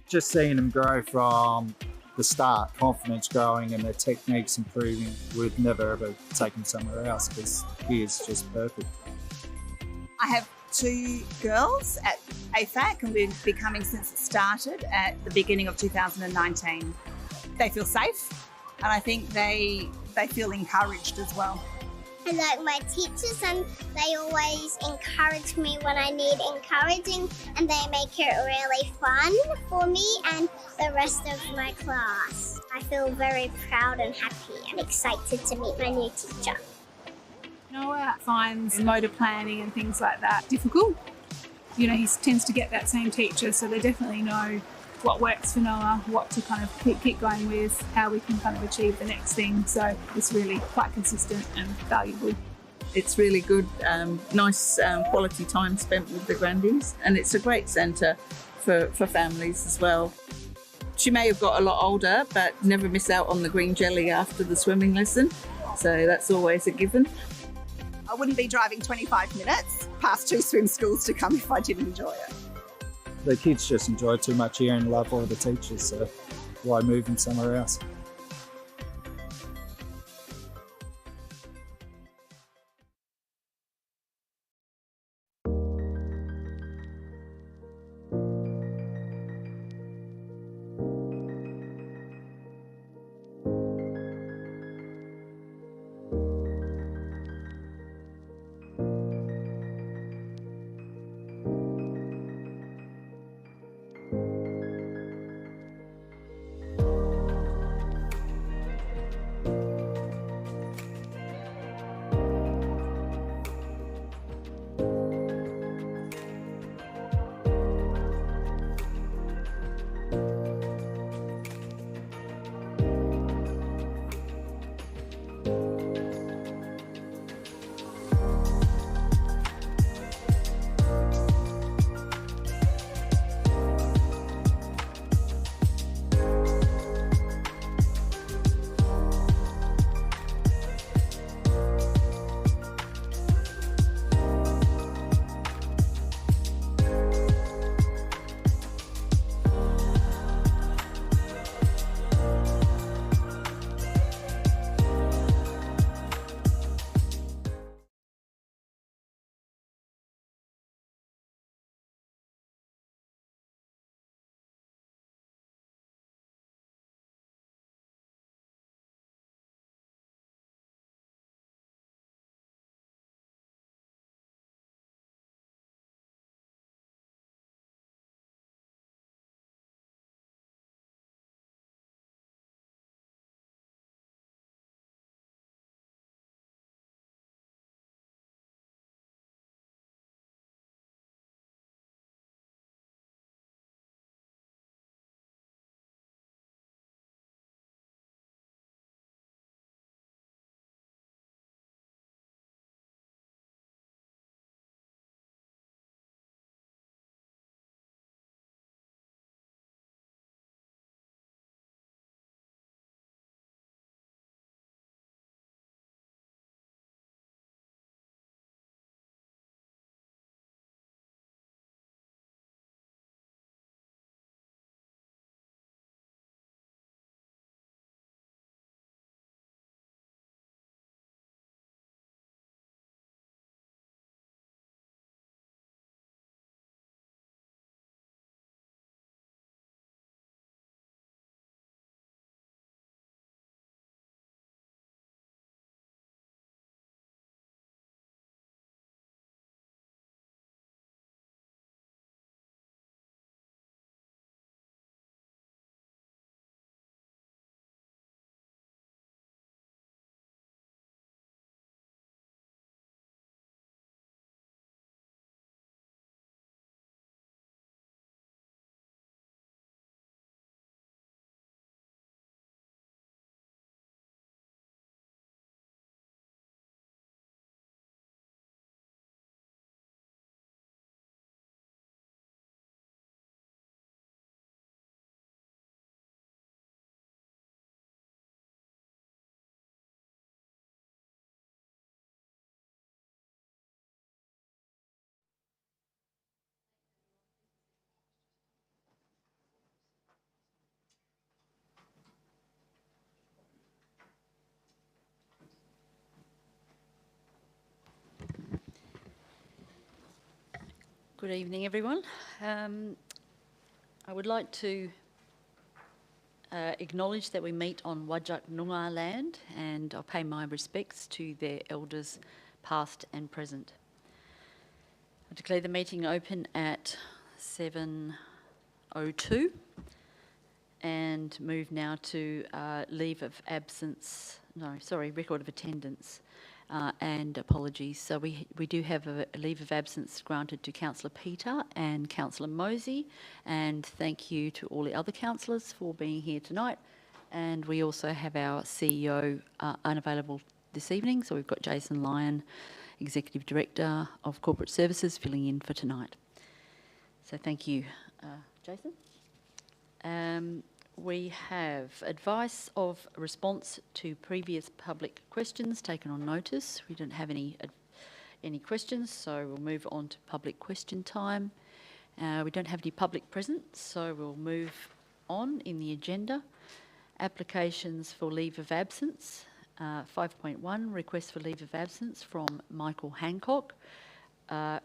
Just seeing them grow from the start, confidence growing and their techniques improving, would never ever take them somewhere else because he is just perfect. I have two girls at AFAC, and we've been coming since it started at the beginning of 2019. They feel safe, and I think they feel encouraged as well. I like my teachers, and they always encourage me when I need encouraging, and they make it really fun for me and the rest of my class. I feel very proud and happy and excited to meet my new teacher. Noah finds motor planning and things like that difficult. You know, he tends to get that same teacher, so they definitely know what works for Noah, what to kind of keep going with, how we can kind of achieve the next thing. So it's really quite consistent and valuable. It's really good, nice quality time spent with the grandies, and it's a great centre for families as well. She may have got a lot older, but never miss out on the green jelly after the swimming lesson, so that's always a given. I wouldn't be driving 25 minutes past two swim schools to come if I didn't enjoy it. The kids just enjoy it too much here and love all the teachers, so why move them somewhere else? Good evening, everyone. I would like to acknowledge that we meet on Whadjuk Noongar land, and I'll pay my respects to their elders past and present. I declare the meeting open at 7:02 and move now to record of attendance and apologies. So we do have a leave of absence granted to Councillor Peter and Councillor Mosey, and thank you to all the other councillors for being here tonight. And we also have our CEO unavailable this evening, so we've got Jason Lyon, Executive Director of Corporate Services, filling in for tonight. So thank you, Jason. We have advice of response to previous public questions taken on notice. We don't have any questions, so we'll move on to public question time. We don't have any public present, so we'll move on in the agenda. Applications for leave of absence. 5.1, request for leave of absence from Michael Hancock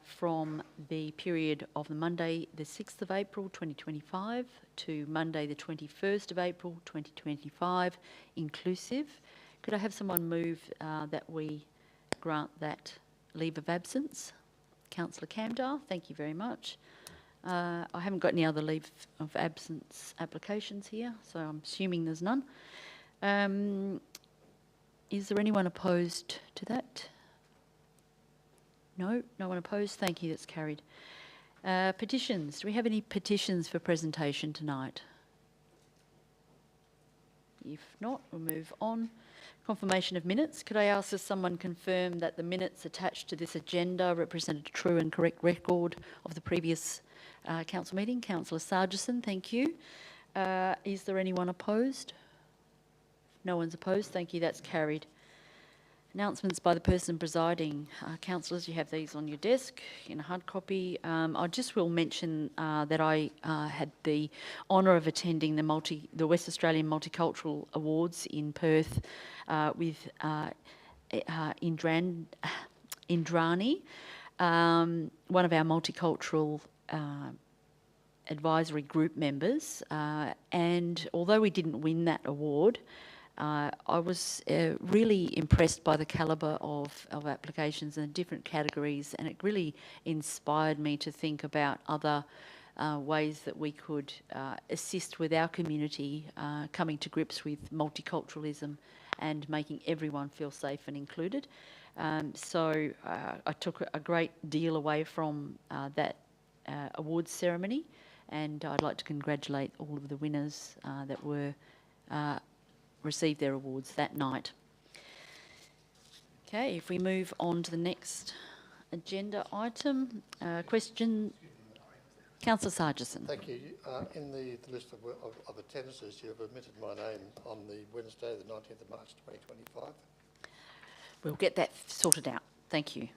from the period of the Monday the 6th of April 2025 to Monday the 21st of April 2025 inclusive. Could I have someone move that we grant that leave of absence? Councillor Camdale, thank you very much. I haven't got any other leave of absence applications here, so I'm assuming there's none. Is there anyone opposed to that? No, no one opposed. Thank you, that's carried. Petitions. Do we have any petitions for presentation tonight? If not, we'll move on. Confirmation of minutes. Could I ask that someone confirm that the minutes attached to this agenda represent a true and correct record of the previous council meeting? Councillor Sargison, thank you. Is there anyone opposed? No one's opposed. Thank you, that's carried. Announcements by the person presiding. Councillors, you have these on your desk in a hard copy. I just will mention that I had the honour of attending the West Australian Multicultural Awards in Perth with Indrani, one of our multicultural advisory group members. And although we didn't win that award, I was really impressed by the calibre of applications in different categories, and it really inspired me to think about other ways that we could assist with our community coming to grips with multiculturalism and making everyone feel safe and included. So I took a great deal away from that awards ceremony, and I'd like to congratulate all of the winners that were received their awards that night. Okay, if we move on to the next agenda item, question, Councillor Sargison. Thank you. In the list of attendances, you have omitted my name on the Wednesday, the 19th of March 2025. We'll get that sorted out. Thank you.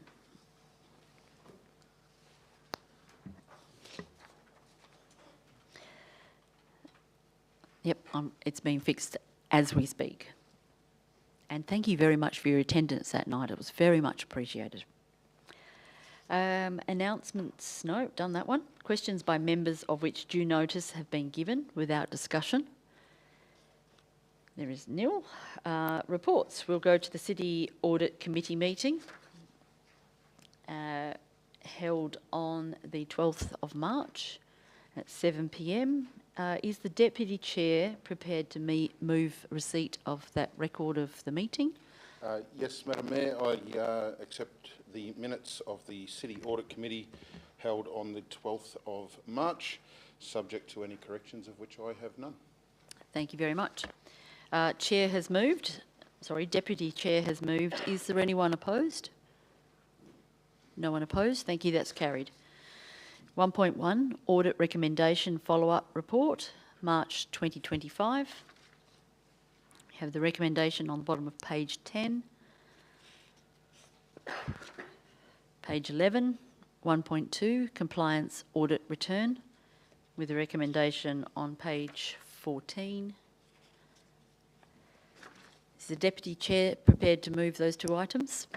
Yep, it's been fixed as we speak. And thank you very much for your attendance that night. It was very much appreciated. Announcements, no, done that one. Questions by members of which due notice have been given without discussion. There is nil. Reports. We'll go to the City Audit Committee meeting held on the 12th of March at 7 p.m. Is the Deputy Chair prepared to move receipt of that record of the meeting? Yes, Madam Mayor, I accept the minutes of the City Audit Committee held on the 12th of March, subject to any corrections of which I have none. Thank you very much. Chair has moved. Sorry, Deputy Chair has moved. Is there anyone opposed? No one opposed. Thank you, that's carried. 1.1, Audit Recommendation Follow-up Report, March 2025. We have the recommendation on the bottom of page 10. Page 11, 1.2, Compliance Audit Return, with the recommendation on page 14. Is the Deputy Chair prepared to move those two items?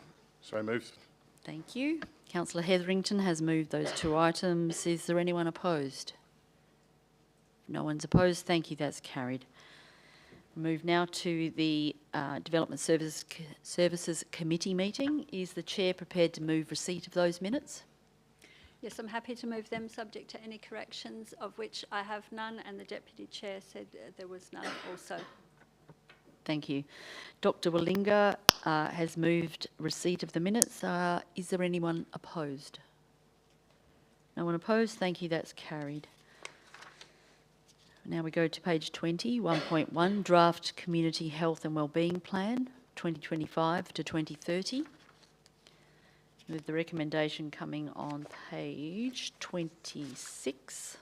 So moved. Thank you. Councillor Hetherington has moved those two items. Is there anyone opposed? No one's opposed. Thank you. That's carried. Move now to the Development Services Committee meeting. Is the Chair prepared to move receipt of those minutes? Yes, I'm happy to move them, subject to any corrections, of which I have none, and the Deputy Chair said there was none also. Thank you. Dr Wallinga has moved receipt of the minutes. Is there anyone opposed? No one opposed? Thank you. That's carried. Now we go to page 20, 1.1, Draft Community Health and Wellbeing Plan, 2025 to 2030. With the recommendation coming on page 26.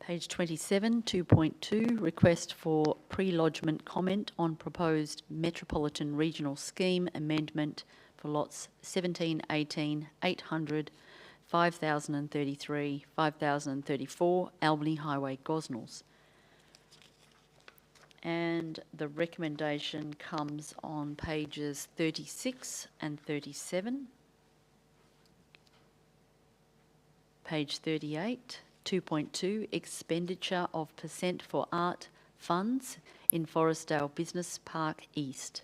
Page 27, 2.2, request for pre-lodgement comment on proposed Metropolitan Regional Scheme amendment for lots 17, 18, 800, 5033, 5034, Albany Highway, Gosnells. And the recommendation comes on pages 36 and 37. Page 38, 2.2, expenditure of percent for art funds in Forestdale Business Park East.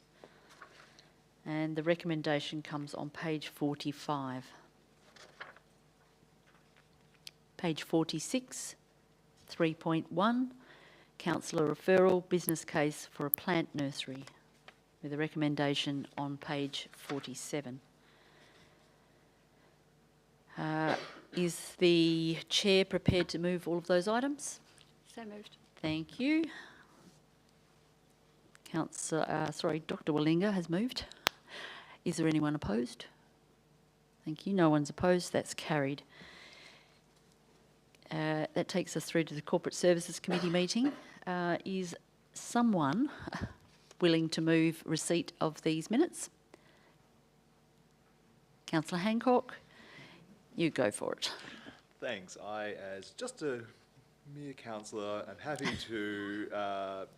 And the recommendation comes on page 45. Page 46, 3.1, councillor referral, business case for a plant nursery, with a recommendation on page 47. Is the Chair prepared to move all of those items? So moved. Thank you. Dr Wallinga has moved. Is there anyone opposed? Thank you. No one's opposed. That's carried. That takes us through to the Corporate Services Committee meeting. Is someone willing to move receipt of these minutes? Councillor Hancock, you go for it. Thanks. I, as just a mere councillor, am happy to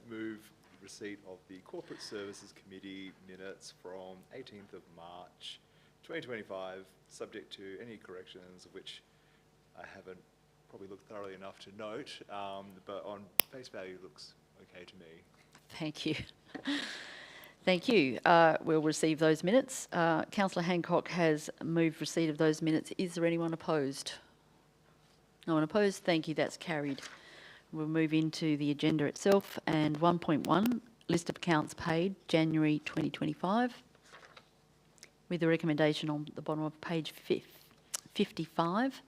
move receipt of the Corporate Services Committee minutes from 18th of March 2025, subject to any corrections, of which I haven't probably looked thoroughly enough to note, but on face value looks okay to me. Thank you. Thank you. We'll receive those minutes. Councillor Hancock has moved receipt of those minutes. Is there anyone opposed? No one opposed? Thank you. That's carried. We'll move into the agenda itself. And 1.1, list of accounts paid, January 2025, with the recommendation on the bottom of page 55.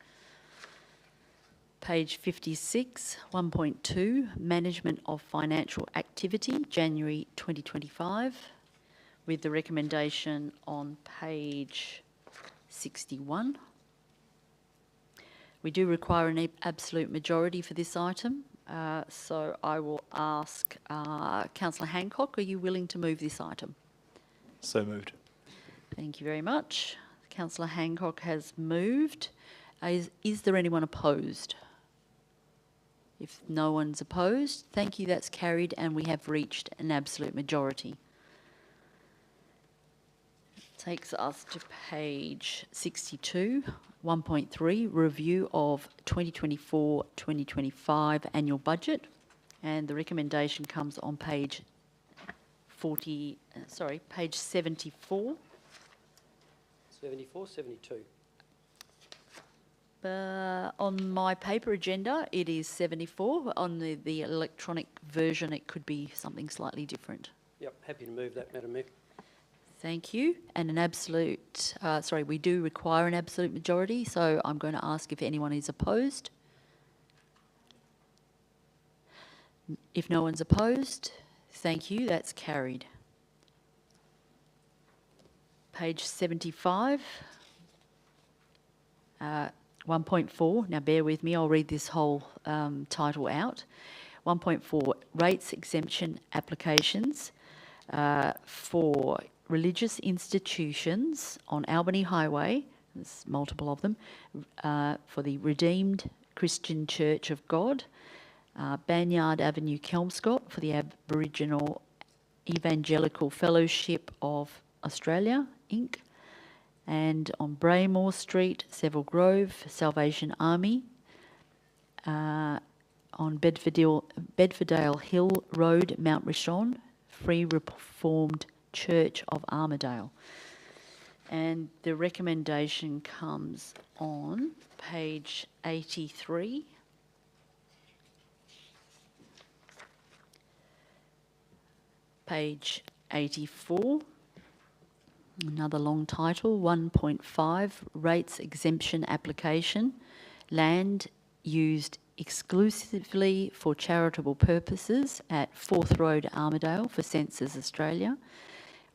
Page 56, 1.2, Management of Financial Activity, January 2025, with the recommendation on page 61. We do require an absolute majority for this item, so I will ask Councillor Hancock, are you willing to move this item? So moved. Thank you very much. Councillor Hancock has moved. Is there anyone opposed? If no one's opposed, thank you, that's carried, and we have reached an absolute majority. Takes us to page 62, 1.3, review of 2024-2025 annual budget, and the recommendation comes on page 74. 74, 72. On my paper agenda, it is 74. On the electronic version, it could be something slightly different. Yep, happy to move that, Madam Mayor. Thank you. And an absolute, we do require an absolute majority, so I'm going to ask if anyone is opposed. If no one's opposed, thank you, that's carried. Page 75. 1.4, now bear with me, I'll read this whole title out. 1.4, rates exemption applications for religious institutions on Albany Highway, there's multiple of them, for the Redeemed Christian Church of God, Banyard Avenue, Kelmscott, for the Aboriginal Evangelical Fellowship of Australia, Inc. And on Braymore Street, Seville Grove, Salvation Army. On Bedfordale Hill Road, Mount Rishon, Free Reformed Church of Armidale. And the recommendation comes on page 83. Page 84. Another long title, 1.5, Rates Exemption Application, Land used exclusively for charitable purposes at Forth Road, Armidale for Census Australia,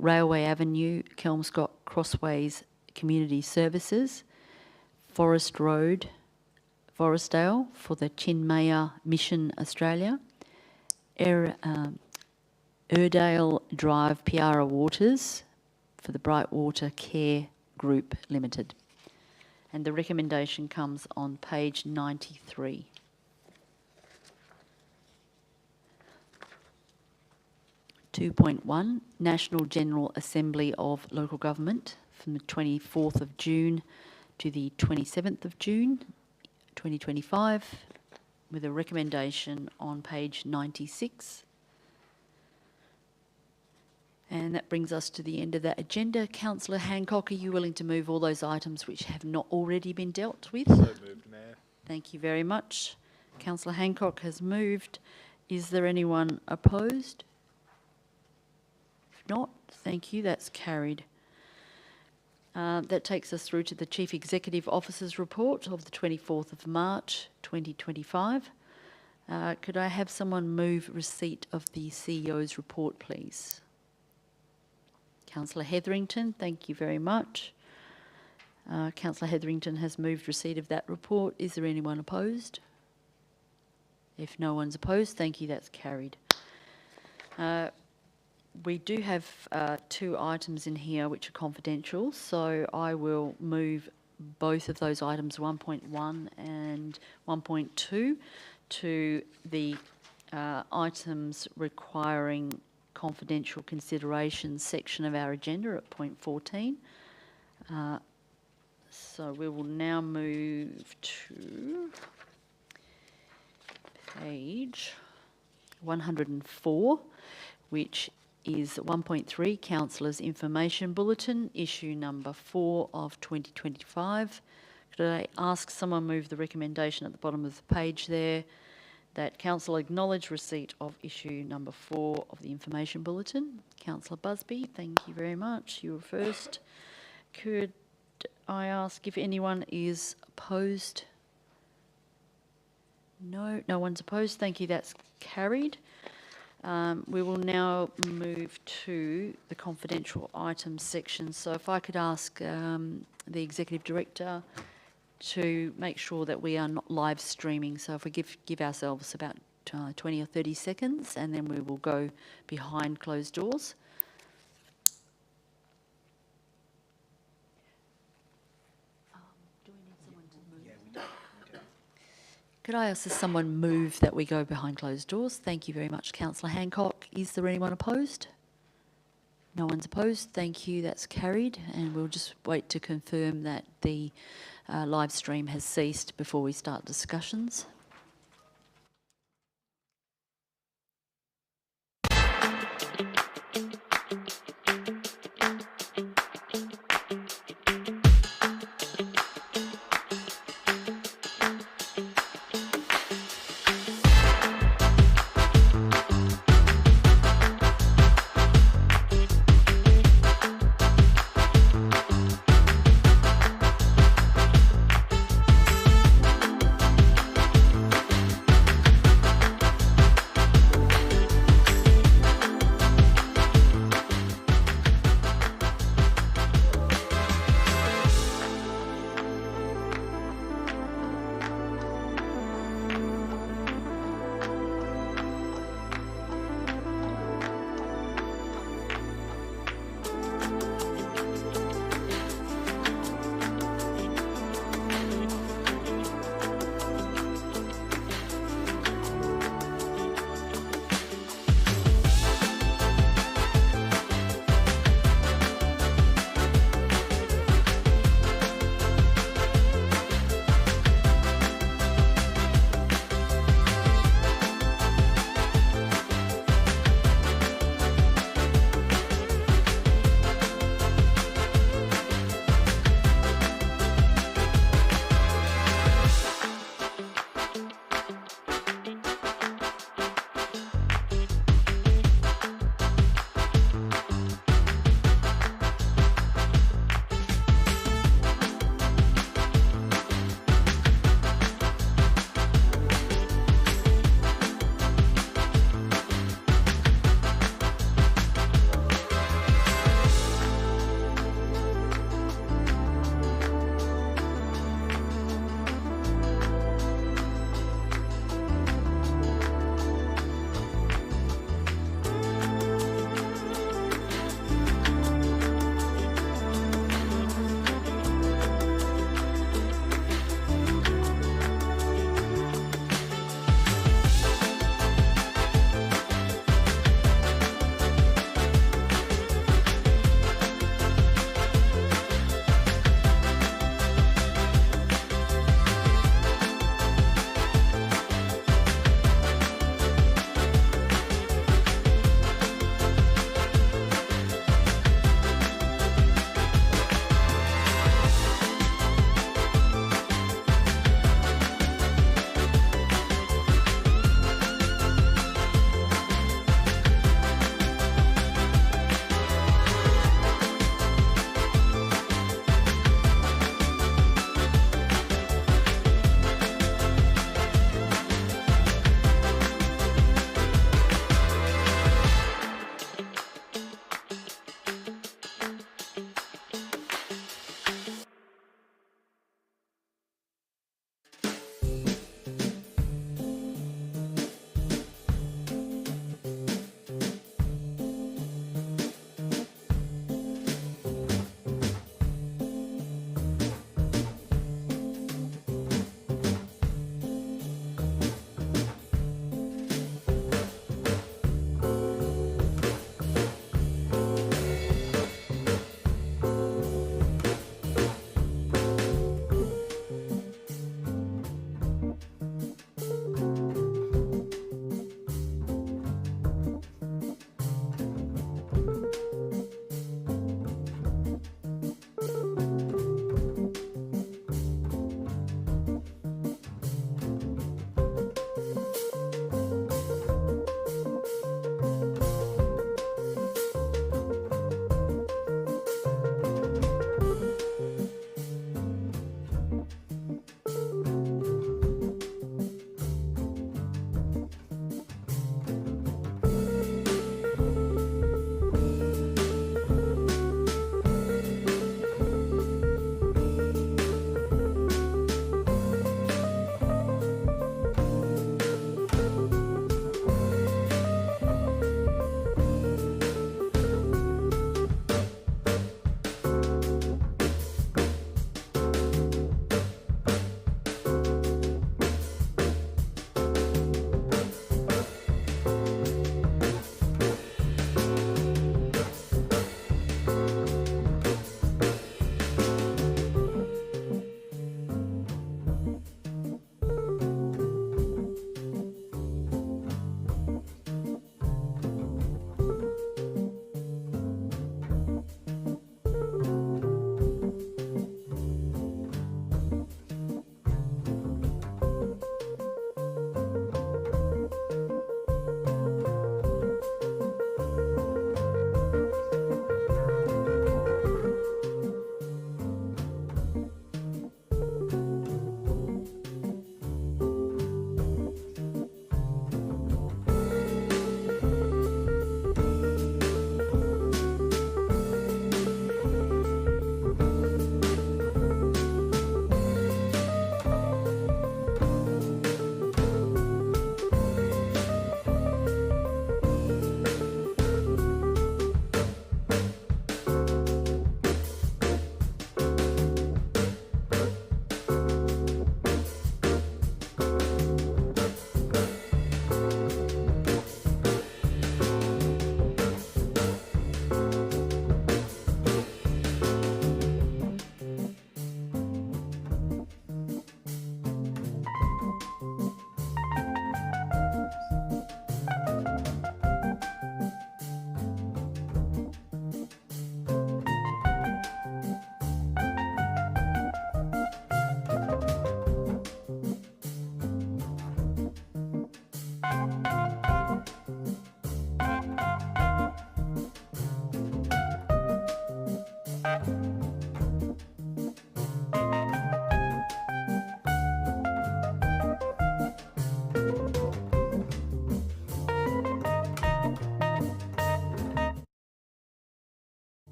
Railway Avenue, Kelmscott Crossways Community Services, Forest Road, Forestdale for the Chinmaya Mission Australia, Erdale Drive, Piara Waters for the Brightwater Care Group Limited. And the recommendation comes on page 93. (2.1) National General Assembly of Local Government from the 24th of June to the 27th of June 2025 with a recommendation on page 96. And that brings us to the end of that agenda. Councillor Hancock, are you willing to move all those items which have not already been dealt with? So moved, Mayor. Thank you very much. Councillor Hancock has moved. Is there anyone opposed? If not, thank you. That's carried. That takes us through to the Chief Executive Officer's report of the 24th of March 2025. Could I have someone move receipt of the CEO's report, please? Councillor Hetherington, thank you very much. Councillor Hetherington has moved receipt of that report. Is there anyone opposed? If no one's opposed, thank you, that's carried. We do have 2 items in here which are confidential, so I will move both of those items, 1.1 and 1.2, to the items requiring confidential consideration section of our agenda at point 14. So we will now move to page 104, which is 1.3, Councillors' Information Bulletin, issue number 4 of 2025. Could I ask someone move the recommendation at the bottom of the page there that Council acknowledge receipt of issue number 4 of the Information Bulletin? Councillor Busby, thank you very much. You were first. Could I ask if anyone is opposed? No, no one's opposed. Thank you, that's carried. We will now move to the confidential items section. So if I could ask the Executive Director to make sure that we are not live streaming. So if we give ourselves about 20 or 30 seconds, and then we will go behind closed doors. Do we need someone to move? Yeah, we do. Could I ask someone move that we go behind closed doors? Thank you very much, Councillor Hancock. Is there anyone opposed? No one's opposed. Thank you. That's carried. And we'll just wait to confirm that the live stream has ceased before we start discussions.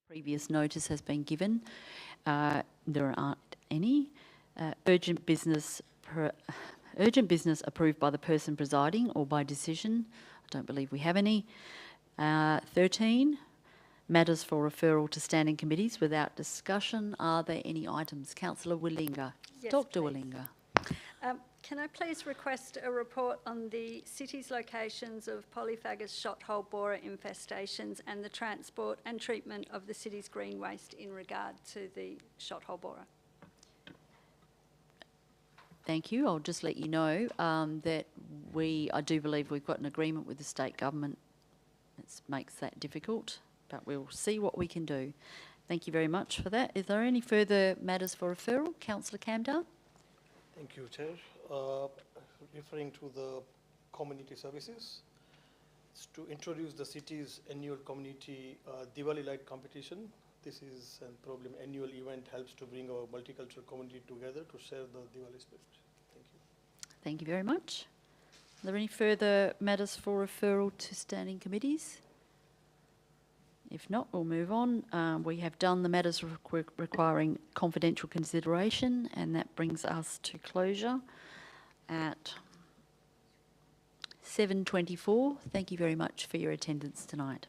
Previous notice has been given. There aren't any. Urgent business approved by the person presiding or by decision. I don't believe we have any. 13, matters for referral to standing committees without discussion. Are there any items? Councillor Willinga. Yes, Dr. please. Willinga. Can I please request a report on the city's locations of polyphagous shot hole borer infestations and the transport and treatment of the city's green waste in regard to the shot hole borer? Thank you. I'll just let you know that I do believe we've got an agreement with the state government. It makes that difficult, but we'll see what we can do. Thank you very much for that. Is there any further matters for referral? Councillor Camdale. Thank you, Chair. Referring to the community services, it's to introduce the city's annual community Diwali light competition. This is a problem. Annual event helps to bring our multicultural community together to share the Diwali spirit. Thank you. Thank you very much. Are there any further matters for referral to standing committees? If not, we'll move on. We have done the matters requiring confidential consideration, and that brings us to closure at 7:24. Thank you very much for your attendance tonight.